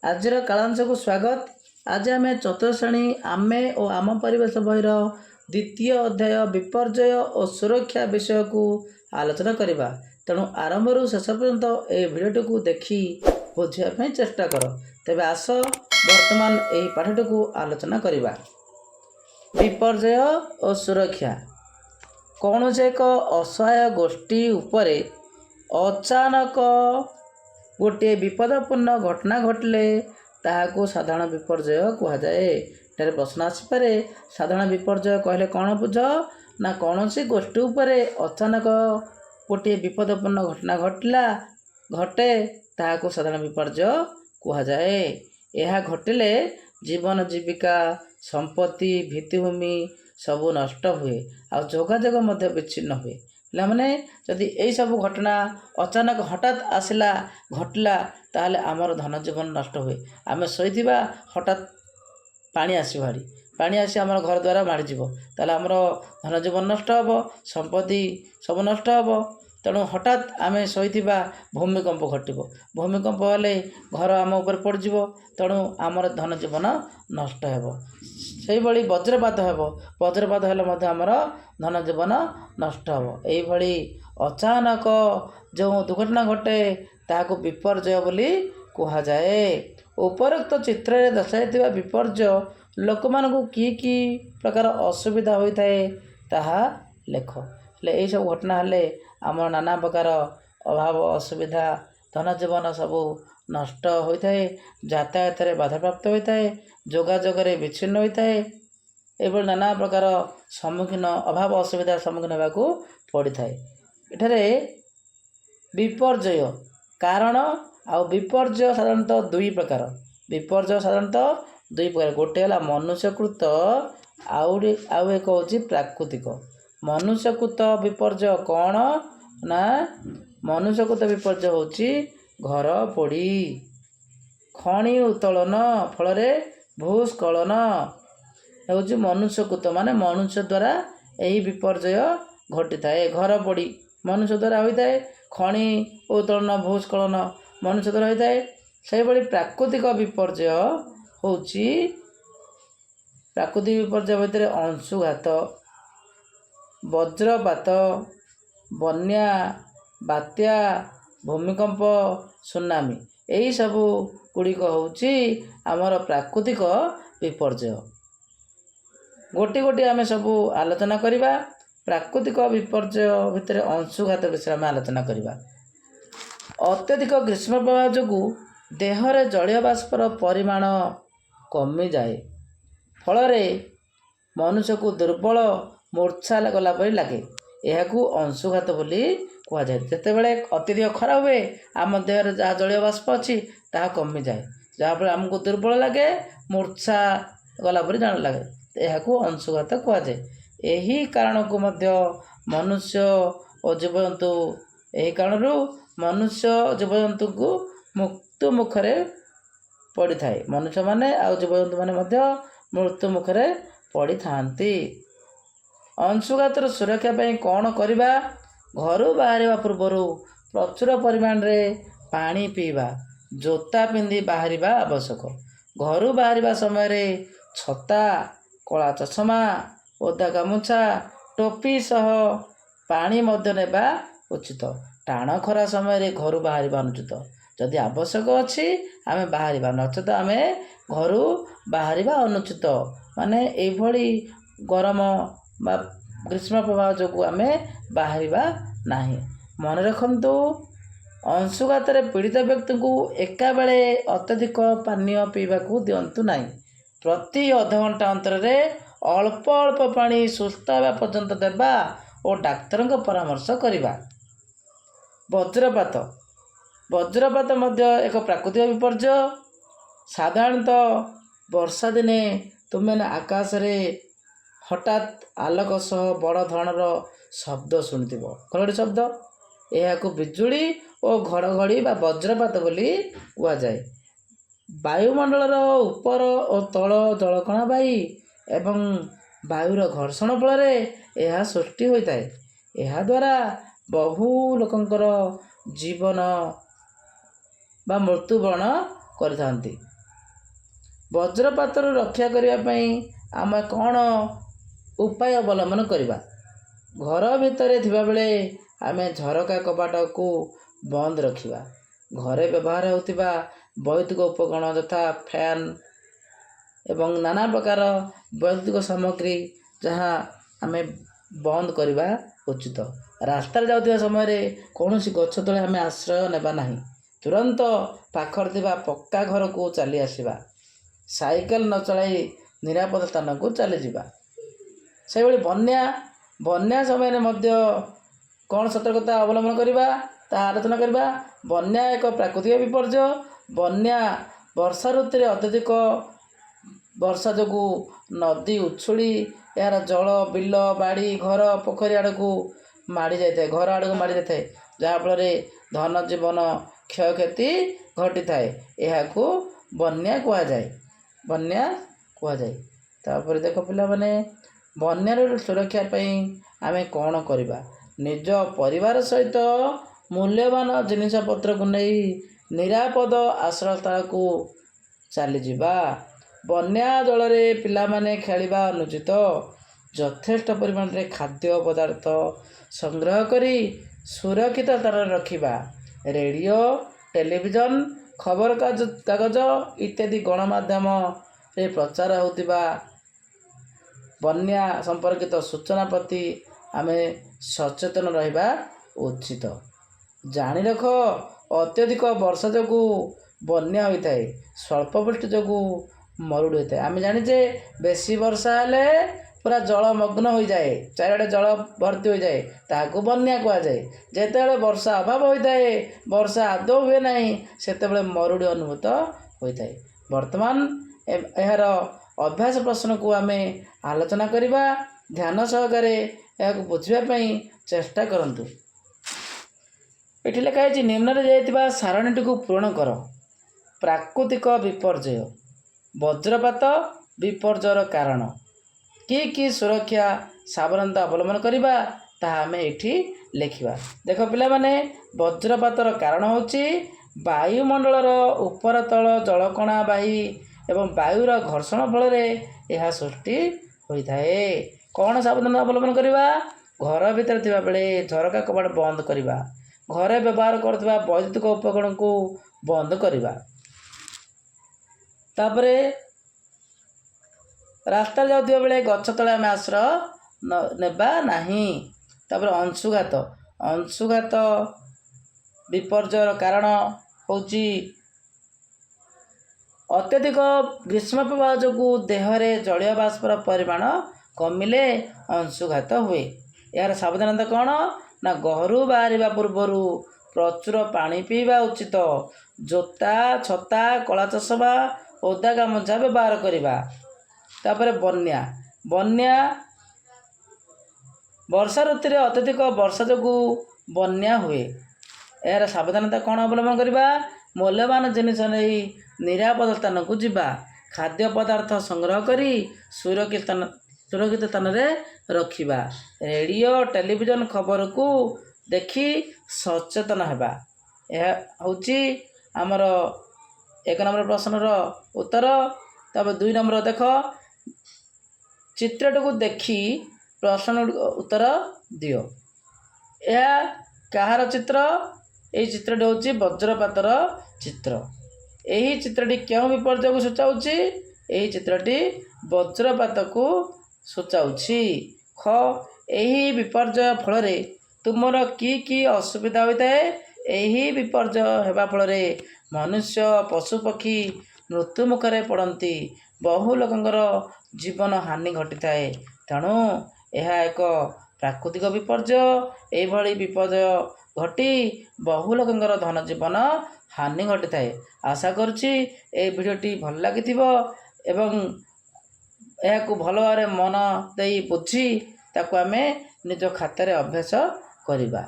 ଆଜିର କାଳାଂଶକୁ ସ୍ୱାଗତ। ଆଜି ଆମେ ଚତୁର୍ଥ ଶ୍ରେଣୀ ଆମେ ଓ ଆମ ପରିବେଶ ବହିର ଦ୍ୱିତୀୟ ଅଧ୍ୟାୟ ବିପର୍ଯ୍ୟୟ ଓ ସୁରକ୍ଷା ବିଷୟକୁ ଆଲୋଚନା କରିବା। ତେଣୁ ଆରମ୍ଭରୁ ଶେଷ ପର୍ଯ୍ୟନ୍ତ ଏହି ଭିଡ଼ିଓଟିକୁ ଦେଖି ବୁଝିବା ପାଇଁ ଚେଷ୍ଟା କର। ତେବେ ଆସ ବର୍ତ୍ତମାନ ଏହି ପାଠଟିକୁ ଆଲୋଚନା କରିବା। ବିପର୍ଯ୍ୟୟ ଓ ସୁରକ୍ଷା। କୌଣସି ଏକ ଅସହାୟ ଗୋଷ୍ଠୀ ଉପରେ ଅଚାନକ ଗୋଟିଏ ବିପଦପୂର୍ଣ୍ଣ ଘଟଣା ଘଟିଲେ ତାହାକୁ ସାଧାରଣ ବିପର୍ଯ୍ୟୟ କୁହାଯାଏ। ଏଠାରେ ପ୍ରଶ୍ନ ଆସିପାରେ, ସାଧାରଣ ବିପର୍ଯ୍ୟୟ କହିଲେ କ'ଣ ବୁଝ? ନା କୌଣସି ଗୋଷ୍ଠୀ ଉପରେ ଅଚାନକ ଗୋଟିଏ ବିପଦପୂର୍ଣ୍ଣ ଘଟଣା ଘଟେ ତାହାକୁ ସାଧାରଣ ବିପର୍ଯ୍ୟୟ କୁହାଯାଏ। ଏହା ଘଟିଲେ ଜୀବନ ଜୀବିକା, ସମ୍ପତ୍ତି, ଭିତ୍ତିଭୂମି ସବୁ ନଷ୍ଟ ହୁଏ ଆଉ ଯୋଗାଯୋଗ ମଧ୍ୟ ବିଚ୍ଛିନ୍ନ ହୁଏ। ପିଲାମାନେ, ଯଦି ଏହିସବୁ ଘଟଣା ଅଚାନକ ହଠାତ୍ ଘଟିଲା ତାହେଲେ ଆମର ଧନ ଜୀବନ ନଷ୍ଟ ହୁଏ। ଆମେ ଶୋଇଥିବା, ହଠାତ୍ ପାଣି ଆସିବ, ପାଣି ଆସି ଆମର ଘର ଦ୍ୱାର ମାଡ଼ିଯିବ, ତାହେଲେ ଆମର ଧନ ଜୀବନ ନଷ୍ଟ ହେବ, ସମ୍ପତ୍ତି ସବୁ ନଷ୍ଟ ହେବ। ତେଣୁ ହଠାତ୍ ଆମେ ଶୋଇଥିବା ଭୂମିକମ୍ପ ଘଟିବ, ଭୂମିକମ୍ପ ହେଲେ ଘର ଆମ ଉପରେ ପଡ଼ିଯିବ, ତେଣୁ ଆମର ଧନ ଜୀବନ ନଷ୍ଟ ହେବ। ସେହିଭଳି ବଜ୍ରପାତ ହେବ, ବଜ୍ରପାତ ହେଲେ ମଧ୍ୟ ଆମର ଧନ ଜୀବନ ନଷ୍ଟ ହେବ। ଏହିଭଳି ଅଚାନକ ଯେଉଁ ଦୁର୍ଘଟଣା ଘଟେ ତାହାକୁ ବିପର୍ଯ୍ୟୟ ବୋଲି କୁହାଯାଏ। ଉପରୋକ୍ତ ଚିତ୍ରରେ ଦର୍ଶାଯାଇଥିବା ବିପର୍ଯ୍ୟୟ ଲୋକମାନଙ୍କୁ କି ପ୍ରକାର ଅସୁବିଧା ହୋଇଥାଏ ତାହା ଲେଖ। ହେଲେ ଏହିସବୁ ଘଟଣା ହେଲେ ଆମର ନାନା ପ୍ରକାର ଅଭାବ, ଅସୁବିଧା, ଧନ ଜୀବନ ସବୁ ନଷ୍ଟ ହୋଇଥାଏ, ଯାତାୟାତରେ ବାଧାପ୍ରାପ୍ତ ହୋଇଥାଏ, ଯୋଗାଯୋଗରେ ବିଚ୍ଛିନ୍ନ ହୋଇଥାଏ। ଏଭଳି ନାନା ପ୍ରକାର ଅଭାବ ଅସୁବିଧାର ସମ୍ମୁଖୀନ ହେବାକୁ ପଡ଼ିଥାଏ। ଏଠାରେ ବିପର୍ଯ୍ୟୟ କାରଣ ଆଉ ବିପର୍ଯ୍ୟୟ ସାଧାରଣତଃ ଦୁଇ ପ୍ରକାର। ଗୋଟେ ହେଲା ମନୁଷ୍ୟକୃତ, ଆଉ ଏକ ହେଉଛି ପ୍ରାକୃତିକ। ମନୁଷ୍ୟକୃତ ବିପର୍ଯ୍ୟୟ କ'ଣ? ନା ମନୁଷ୍ୟକୃତ ବିପର୍ଯ୍ୟୟ ହେଉଛି ଘର ପୋଡ଼ି, ଖଣି ଉତ୍ତୋଳନ ଫଳରେ ଭୂସ୍ଖଳନ ହେଉଛି ମନୁଷ୍ୟକୃତ, ମାନେ ମନୁଷ୍ୟ ଦ୍ୱାରା ଏହି ବିପର୍ଯ୍ୟୟ ଘଟିଥାଏ। ଘର ପୋଡ଼ି ମନୁଷ୍ୟ ଦ୍ୱାରା ହୋଇଥାଏ, ଖଣି ଉତ୍ତୋଳନ ଭୂସ୍ଖଳନ ମନୁଷ୍ୟ ଦ୍ୱାରା ହୋଇଥାଏ। ସେହିଭଳି ପ୍ରାକୃତିକ ବିପର୍ଯ୍ୟୟ ଭିତରେ ଅଂଶୁଘାତ, ବଜ୍ରପାତ, ବନ୍ୟା, ବାତ୍ୟା, ଭୂମିକମ୍ପ, ସୁନାମି, ଏହିସବୁ ଗୁଡ଼ିକ ହେଉଛି ଆମର ପ୍ରାକୃତିକ ବିପର୍ଯ୍ୟୟ। ଗୋଟି ଆମେ ସବୁ ଆଲୋଚନା କରିବା। ପ୍ରାକୃତିକ ବିପର୍ଯ୍ୟୟ ଭିତରେ ଅଂଶୁଘାତ ବିଷୟରେ ଆମେ ଆଲୋଚନା କରିବା। ଅତ୍ୟଧିକ ଗ୍ରୀଷ୍ମ ପ୍ରବାହ ଯୋଗୁଁ ଦେହରେ ଜଳୀୟ ବାଷ୍ପର ପରିମାଣ କମିଯାଏ, ଫଳରେ ମନୁଷ୍ୟକୁ ଦୁର୍ବଳ, ମୂର୍ଚ୍ଛା ଗଲା ପରି ଲାଗେ। ଏହାକୁ ଅଂଶୁଘାତ ବୋଲି କୁହାଯାଏ। ଯେତେବେଳେ ଅତ୍ୟଧିକ ଖରା ହୁଏ ଆମ ଦେହରେ ଯାହା ଜଳୀୟ ବାଷ୍ପ ଅଛି ତାହା କମିଯାଏ, ଯାହାଫଳରେ ଆମକୁ ଦୁର୍ବଳ ଲାଗେ, ମୂର୍ଚ୍ଛା ଗଲା ପରି ଲାଗେ। ଏହାକୁ ଅଂଶୁଘାତ କୁହାଯାଏ। ଏହି କାରଣକୁ ମଧ୍ୟ ମନୁଷ୍ୟ ଓ ଜୀବଜନ୍ତୁ ଏହି କାରଣରୁ ମନୁଷ୍ୟ ଜୀବଜନ୍ତୁଙ୍କୁ ମୃତ୍ୟୁ ମୁଖରେ ପଡ଼ିଥାଏ। ମନୁଷ୍ୟମାନେ ଆଉ ଜୀବଜନ୍ତୁମାନେ ମଧ୍ୟ ମୃତ୍ୟୁ ମୁଖରେ ପଡ଼ିଥାନ୍ତି। ଅଂଶୁଘାତର ସୁରକ୍ଷା ପାଇଁ କ'ଣ କରିବା? ଘରୁ ବାହାରିବା ପୂର୍ବରୁ ପ୍ରଚୁର ପରିମାଣରେ ପାଣି ପିଇବା, ଜୋତା ପିନ୍ଧି ବାହାରିବା ଆବଶ୍ୟକ। ଘରୁ ବାହାରିବା ସମୟରେ ଛତା, କଳା ଚଷମା, ଓଦା ଗାମୁଛା, ଟୋପି ସହ ପାଣି ମଧ୍ୟ ନେବା ଉଚିତ। ଟାଣ ଖରା ସମୟରେ ଘରୁ ବାହାରିବା ଅନୁଚିତ। ଯଦି ଆବଶ୍ୟକ ଅଛି ଆମେ ବାହାରିବା, ନଚେତ ଆମେ ଘରୁ ବାହାରିବା ଅନୁଚିତ। ମାନେ ଏଇଭଳି ଗରମ ବା ଗ୍ରୀଷ୍ମ ପ୍ରବାହ ଯୋଗୁଁ ଆମେ ବାହାରିବା ନାହିଁ। ମନେ ରଖନ୍ତୁ, ଅଂଶୁଘାତରେ ପୀଡ଼ିତ ବ୍ୟକ୍ତିଙ୍କୁ ଏକାବେଳେ ଅତ୍ୟଧିକ ପାନୀୟ ପିଇବାକୁ ଦିଅନ୍ତୁ ନାହିଁ। ପ୍ରତି ଅଧଘଣ୍ଟା ଅନ୍ତରରେ ଅଳ୍ପ ଅଳ୍ପ ପାଣି ସୁସ୍ଥ ହେବା ପର୍ଯ୍ୟନ୍ତ ଦେବା ଓ ଡାକ୍ତରଙ୍କ ପରାମର୍ଶ କରିବା। ବଜ୍ରପାତ ମଧ୍ୟ ଏକ ପ୍ରାକୃତିକ ବିପର୍ଯ୍ୟୟ। ସାଧାରଣତଃ ବର୍ଷା ଦିନେ ତୁମେମାନେ ଆକାଶରେ ହଠାତ୍ ଆଲୋକ ସହ ବଡ଼ ଧରଣର ଶବ୍ଦ ଶୁଣିଥିବ, ଘଡ଼ଘଡ଼ି ଶବ୍ଦ। ଏହାକୁ ବିଜୁଳି ଓ ଘଡ଼ଘଡ଼ି ବା ବଜ୍ରପାତ ବୋଲି କୁହାଯାଏ। ବାୟୁମଣ୍ଡଳର ଉପର ଓ ତଳ ଜଳକଣା ବାୟୁ ଏବଂ ବାୟୁର ଘର୍ଷଣ ଫଳରେ ଏହା ସୃଷ୍ଟି ହୋଇଥାଏ। ଏହାଦ୍ୱାରା ବହୁ ଲୋକଙ୍କର ଜୀବନ ବା ମୃତ୍ୟୁବରଣ କରିଥାନ୍ତି। ବଜ୍ରପାତରୁ ରକ୍ଷା କରିବା ପାଇଁ ଆମେ କ'ଣ ଉପାୟ ଅବଲମ୍ବନ କରିବା? ଘର ଭିତରେ ଥିବାବେଳେ ଆମେ ଝରକା କବାଟକୁ ବନ୍ଦ ରଖିବା। ଘରେ ବ୍ୟବହାର ହେଉଥିବା ବୈଦ୍ୟୁତିକ ଉପକରଣ ଯଥା ଫ୍ୟାନ୍ ଏବଂ ନାନା ପ୍ରକାର ବୈଦ୍ୟୁତିକ ସାମଗ୍ରୀ ଯାହା ଆମେ ବନ୍ଦ କରିବା ଉଚିତ। ରାସ୍ତାରେ ଯାଉଥିବା ସମୟରେ କୌଣସି ଗଛ ତଳେ ଆମେ ଆଶ୍ରୟ ନେବା ନାହିଁ। ତୁରନ୍ତ ପାଖରେ ଥିବା ପକ୍କା ଘରକୁ ଚାଲି ଆସିବା। ସାଇକେଲ ନ ଚଳାଇ ନିରାପଦ ସ୍ଥାନକୁ ଚାଲିଯିବା। ସେହିଭଳି ବନ୍ୟା ସମୟରେ ମଧ୍ୟ କ'ଣ ସତର୍କତା ଅବଲମ୍ବନ କରିବା ତାହା ଆଲୋଚନା କରିବା। ବନ୍ୟା ଏକ ପ୍ରାକୃତିକ ବିପର୍ଯ୍ୟୟ। ବନ୍ୟା ବର୍ଷା ଋତୁରେ ଅତ୍ୟଧିକ ବର୍ଷା ଯୋଗୁଁ ନଦୀ ଉଛୁଳି ଏହାର ଜଳ ବିଲ ବାଡ଼ି ଘର ପୋଖରୀ ଆଡ଼କୁ ମାଡ଼ି ଯାଇଥାଏ, ଘର ଆଡ଼କୁ ମାଡ଼ି ଯାଇଥାଏ, ଯାହାଫଳରେ ଧନ ଜୀବନ କ୍ଷୟକ୍ଷତି ଘଟିଥାଏ। ଏହାକୁ ବନ୍ୟା କୁହାଯାଏ। ତାପରେ ଦେଖ ପିଲାମାନେ, ବନ୍ୟାରୁ ସୁରକ୍ଷା ପାଇଁ ଆମେ କ'ଣ କରିବା? ନିଜ ପରିବାର ସହିତ ମୂଲ୍ୟବାନ ଜିନିଷପତ୍ରକୁ ନେଇ ନିରାପଦ ଆଶ୍ରୟସ୍ଥଳକୁ ଚାଲିଯିବା। ବନ୍ୟା ଜଳରେ ପିଲାମାନେ ଖେଳିବା ଅନୁଚିତ। ଯଥେଷ୍ଟ ପରିମାଣରେ ଖାଦ୍ୟ ପଦାର୍ଥ ସଂଗ୍ରହ କରି ସୁରକ୍ଷିତ ସ୍ଥାନରେ ରଖିବା। ରେଡ଼ିଓ, ଟେଲିଭିଜନ, ଖବରକାଗଜ ଇତ୍ୟାଦି ଗଣମାଧ୍ୟମରେ ପ୍ରଚାର ହେଉଥିବା ବନ୍ୟା ସମ୍ପର୍କିତ ସୂଚନା ପ୍ରତି ଆମେ ସଚେତନ ରହିବା ଉଚିତ। ଜାଣି ରଖ, ଅତ୍ୟଧିକ ବର୍ଷା ଯୋଗୁଁ ବନ୍ୟା ହୋଇଥାଏ, ସ୍ୱଳ୍ପବୃଷ୍ଟି ଯୋଗୁଁ ମରୁଡ଼ି ହୋଇଥାଏ। ଆମେ ଜାଣିଛେ ବେଶୀ ବର୍ଷା ହେଲେ ପୁରା ଜଳମଗ୍ନ ହୋଇଯାଏ, ଚାରିଆଡ଼େ ଜଳ ଭର୍ତ୍ତି ହୋଇଯାଏ, ତାହାକୁ ବନ୍ୟା କୁହାଯାଏ। ଯେତେବେଳେ ବର୍ଷା ଅଭାବ ହୋଇଥାଏ, ବର୍ଷା ଆଦୌ ହୁଏ ନାହିଁ, ସେତେବେଳେ ମରୁଡ଼ି ଅନୁଭୂତ ହୋଇଥାଏ। ବର୍ତ୍ତମାନ ଏହାର ଅଭ୍ୟାସ ପ୍ରଶ୍ନକୁ ଆମେ ଆଲୋଚନା କରିବା। ଧ୍ୟାନ ସହକାରେ ଏହାକୁ ବୁଝିବା ପାଇଁ ଚେଷ୍ଟା କରନ୍ତୁ। ଏଠି ଲେଖା ହେଇଛି, ନିମ୍ନରେ ଯାଇଥିବା ସାରଣୀଟିକୁ ପୂରଣ କର। ପ୍ରାକୃତିକ ବିପର୍ଯ୍ୟୟ, ବଜ୍ରପାତ ବିପର୍ଯ୍ୟୟର କାରଣ, କି ସୁରକ୍ଷା ସାବଧାନତା ଅବଲମ୍ବନ କରିବା ତାହା ଆମେ ଏଠି ଲେଖିବା। ଦେଖ ପିଲାମାନେ, ବଜ୍ରପାତର କାରଣ ହେଉଛି ବାୟୁମଣ୍ଡଳର ଉପର ତଳ ଜଳକଣା ବାହି ଏବଂ ବାୟୁର ଘର୍ଷଣ ଫଳରେ ଏହା ସୃଷ୍ଟି ହୋଇଥାଏ। କ'ଣ ସାବଧାନତା ଅବଲମ୍ବନ କରିବା? ଘର ଭିତରେ ଥିବାବେଳେ ଝରକା କବାଟ ବନ୍ଦ କରିବା। ଘରେ ବ୍ୟବହାର କରୁଥିବା ବୈଦ୍ୟୁତିକ ଉପକରଣକୁ ବନ୍ଦ କରିବା। ତାପରେ ରାସ୍ତାରେ ଯାଉଥିବା ବେଳେ ଗଛ ତଳେ ଆମେ ଆଶ୍ରୟ ନେବା ନାହିଁ। ତାପରେ ଅଂଶୁଘାତ ବିପର୍ଯ୍ୟୟର କାରଣ ହେଉଛି ଅତ୍ୟଧିକ ଗ୍ରୀଷ୍ମ ପ୍ରବାହ ଯୋଗୁଁ ଦେହରେ ଜଳୀୟ ବାଷ୍ପର ପରିମାଣ କମିଲେ ଅଂଶୁଘାତ ହୁଏ। ଏହାର ସାବଧାନତା କ'ଣ? ନା ଘରୁ ବାହାରିବା ପୂର୍ବରୁ ପ୍ରଚୁର ପାଣି ପିଇବା ଉଚିତ। ଜୋତା, ଛତା, କଳା ଚଷମା, ଓଦା ଗାମୁଛା ବ୍ୟବହାର କରିବା। ତାପରେ ବର୍ଷା ଋତୁରେ ଅତ୍ୟଧିକ ବର୍ଷା ଯୋଗୁଁ ବନ୍ୟା ହୁଏ। ଏହାର ସାବଧାନତା କ'ଣ ଅବଲମ୍ବନ କରିବା? ମୂଲ୍ୟବାନ ଜିନିଷ ନେଇ ନିରାପଦ ସ୍ଥାନକୁ ଯିବା। ଖାଦ୍ୟ ପଦାର୍ଥ ସଂଗ୍ରହ କରି ସୁରକ୍ଷିତ ସ୍ଥାନରେ ରଖିବା। ରେଡ଼ିଓ, ଟେଲିଭିଜନ ଖବରକୁ ଦେଖି ସଚେତନ ହେବା। ଏହା ହେଉଛି ଆମର 1 ନମ୍ବର ପ୍ରଶ୍ନର ଉତ୍ତର। ତାପରେ 2 ନମ୍ବର ଦେଖ, ଚିତ୍ରଟିକୁ ଦେଖି ପ୍ରଶ୍ନ ଉତ୍ତର ଦିଅ। ଏହା କାହାର ଚିତ୍ର? ଏହି ଚିତ୍ରଟି ହେଉଛି ବଜ୍ରପାତର ଚିତ୍ର। ଏହି ଚିତ୍ରଟି କେଉଁ ବିପର୍ଯ୍ୟୟକୁ ସୂଚାଉଛି? ଏହି ଚିତ୍ରଟି ବଜ୍ରପାତକୁ ସୂଚାଉଛି। ଖ, ଏହି ବିପର୍ଯ୍ୟୟ ଫଳରେ ତୁମର କି ଅସୁବିଧା ହୋଇଥାଏ? ଏହି ବିପର୍ଯ୍ୟୟ ହେବା ଫଳରେ ମନୁଷ୍ୟ, ପଶୁପକ୍ଷୀ ମୃତ୍ୟୁ ମୁଖରେ ପଡ଼ନ୍ତି। ବହୁ ଲୋକଙ୍କର ଜୀବନ ହାନି ଘଟିଥାଏ। ତେଣୁ ଏହା ଏକ ପ୍ରାକୃତିକ ବିପର୍ଯ୍ୟୟ। ଏହିଭଳି ବିପର୍ଯ୍ୟୟ ଘଟି ବହୁ ଲୋକଙ୍କର ଧନ ଜୀବନ ହାନି ଘଟିଥାଏ। ଆଶା କରୁଛି ଏହି ଭିଡ଼ିଓଟି ଭଲ ଲାଗିଥିବ ଏବଂ ଏହାକୁ ଭଲ ଭାବରେ ମନ ଦେଇ ବୁଝି ତାକୁ ଆମେ ନିଜ ଖାତାରେ ଅଭ୍ୟାସ କରିବା।